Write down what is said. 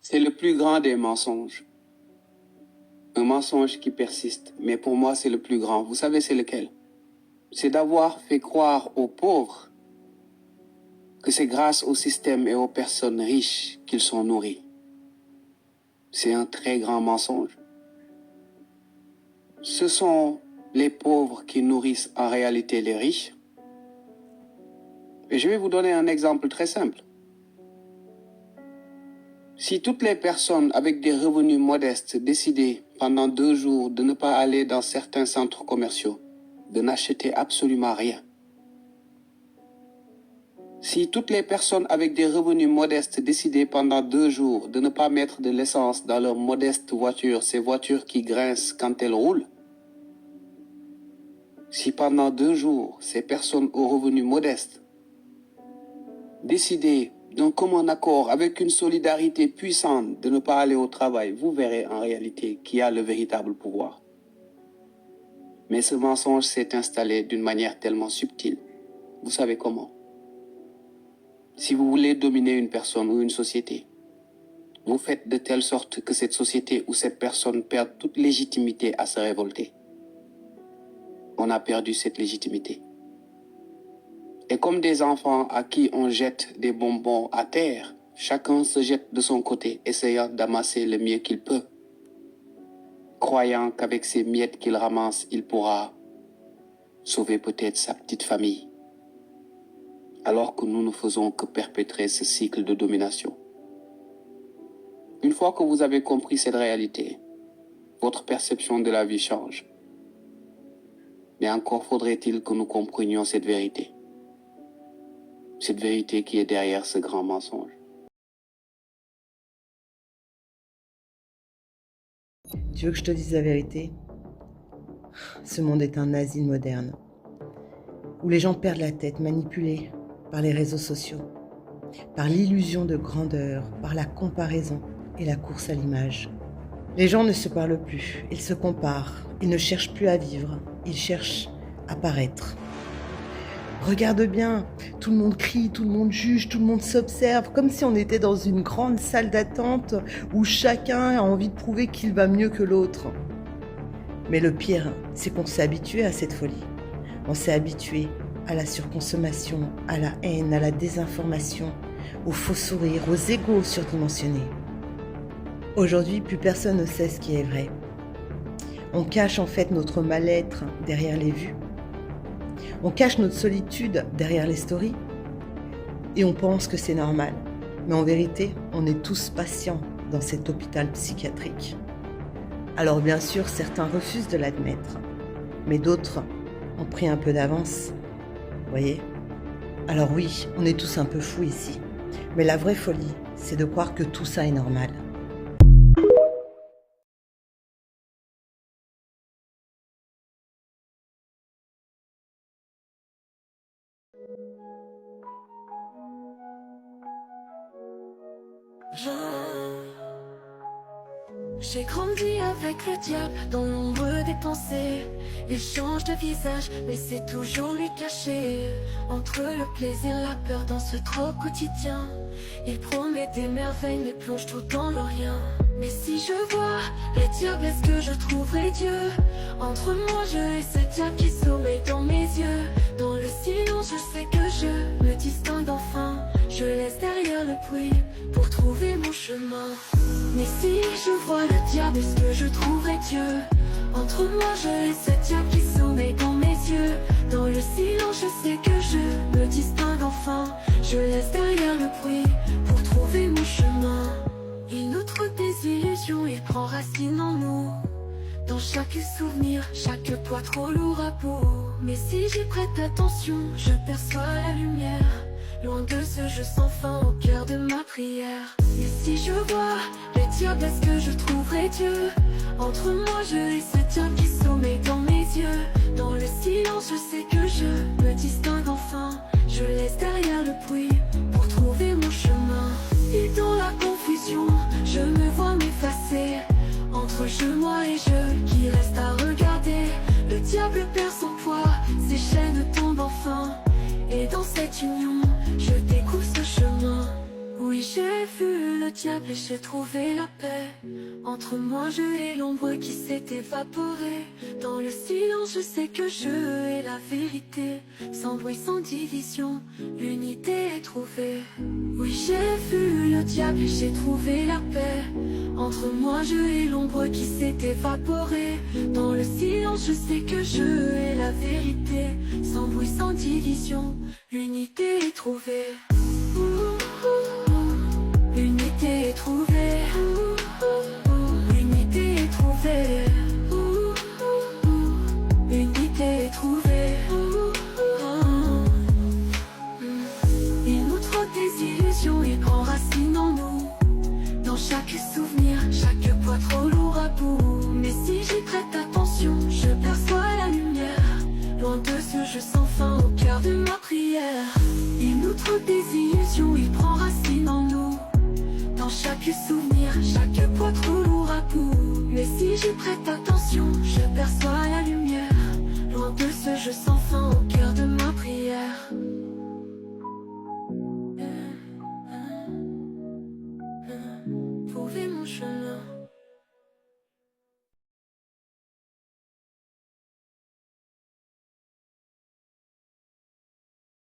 C'est le plus grand des mensonges. Un mensonge qui persiste, mais pour moi c'est le plus grand. Vous savez c'est lequel? C'est d'avoir fait croire aux pauvres que c'est grâce au système et aux personnes riches qu'ils sont nourris. C'est un très grand mensonge. Ce sont les pauvres qui nourrissent en réalité les riches. Et je vais vous donner un exemple très simple. Si toutes les personnes avec des revenus modestes décidaient pendant 2 jours de ne pas aller dans certains centres commerciaux, de n'acheter absolument rien. Si toutes les personnes avec des revenus modestes décidaient pendant 2 jours de ne pas mettre de l'essence dans leur modeste voiture, ces voitures qui grincent quand elles roulent, si pendant 2 jours, ces personnes aux revenus modestes décidaient d'un commun accord avec une solidarité puissante de ne pas aller au travail, vous verrez en réalité qui a le véritable pouvoir. Mais ce mensonge s'est installé d'une manière tellement subtile. Vous savez comment? Si vous voulez dominer une personne ou une société, vous faites de telle sorte que cette société ou cette personne perde toute légitimité à se révolter. On a perdu cette légitimité. Et comme des enfants à qui on jette des bonbons à terre, chacun se jette de son côté, essayant d'amasser le mieux qu'il peut, croyant qu'avec ces miettes qu'il ramasse, il pourra sauver peut-être sa petite famille, alors que nous ne faisons que perpétrer ce cycle de domination. Une fois que vous avez compris cette réalité, votre perception de la vie change. Mais encore faudrait-il que nous comprenions cette vérité. Cette vérité qui est derrière ce grand mensonge. Tu veux que je te dise la vérité? Ce monde est un asile moderne, où les gens perdent la tête, manipulés par les réseaux sociaux, par l'illusion de grandeur, par la comparaison et la course à l'image. Les gens ne se parlent plus, ils se comparent, ils ne cherchent plus à vivre, ils cherchent à paraître. Regarde bien, tout le monde crie, tout le monde juge, tout le monde s'observe, comme si on était dans une grande salle d'attente où chacun a envie de prouver qu'il va mieux que l'autre. Mais le pire, c'est qu'on s'est habitué à cette folie. On s'est habitué à la surconsommation, à la haine, à la désinformation, aux faux sourires, aux égos surdimensionnés. Aujourd'hui, plus personne ne sait ce qui est vrai. On cache en fait notre mal-être derrière les vues. On cache notre solitude derrière les stories. Et on pense que c'est normal. Mais en vérité, on est tous patients dans cet hôpital psychiatrique. Alors bien sûr, certains refusent de l'admettre. Mais d'autres ont pris un peu d'avance. Vous voyez? Alors oui, on est tous un peu fous ici. Mais la vraie folie, c'est de croire que tout ça est normal. J'ai grandi avec le diable dans l'ombre des pensées. Il change de visage, mais c'est toujours lui caché. Entre le plaisir, la peur dans ce trop quotidien. Il promet des merveilles, mais plonge tout dans le rien. Mais si je vois les diables, est-ce que je trouverai Dieu? Entre moi, je et ce diable qui sommeille dans mes yeux. Dans le silence, je sais que je me distingue enfin. Je laisse derrière le bruit pour trouver mon chemin. Mais si je vois le diable, est-ce que je trouverai Dieu? Entre moi, je et ce diable qui sommeille dans mes yeux. Dans le silence, je sais que je me distingue enfin. Je laisse derrière le bruit pour trouver mon chemin. Il nous trompe des illusions, il prend racine en nous. Dans chaque souvenir, chaque poids trop lourd à peau. Mais si j'y prête attention, je perçois la lumière. Loin de ce jeu sans fin au cœur de ma prière. Et si je vois le diable, est-ce que je trouverai Dieu? Entre moi, je et ce diable qui sommeille dans mes yeux. Dans le silence, je sais que je me distingue enfin. Je laisse derrière le bruit pour trouver mon chemin. Et dans la confusion, je me vois m'effacer. Entre je, moi et je, qui reste à regarder. Le diable perd son poids, ses chaînes tombent enfin. Et dans cette union, je découvre ce chemin où Oui, j'ai vu le diable et j'ai trouvé la paix. Entre moi, je et l'ombre qui s'est évaporée. Dans le silence, je sais que je ai la vérité. Sans bruit, sans division, l'unité est trouvée. Oui, j'ai vu le diable et j'ai trouvé la paix. Entre moi, je et l'ombre qui s'est évaporée. Dans le silence, je sais que je ai la vérité. Sans bruit, sans division, l'unité est trouvée. L'unité est trouvée. L'unité est trouvée. L'unité est trouvée. Il nous troque des illusions, il prend racine en nous. Dans chaque souvenir, chaque poids trop lourd à bout. Mais si j'y prête attention, je perçois la lumière. Loin de ce jeu sans fin au cœur de ma prière. Il nous troque des illusions, il prend racine en nous. Dans chaque souvenir, chaque poids trop lourd à bout. Mais si j'y prête attention, je perçois la lumière. Loin de ce jeu sans fin au cœur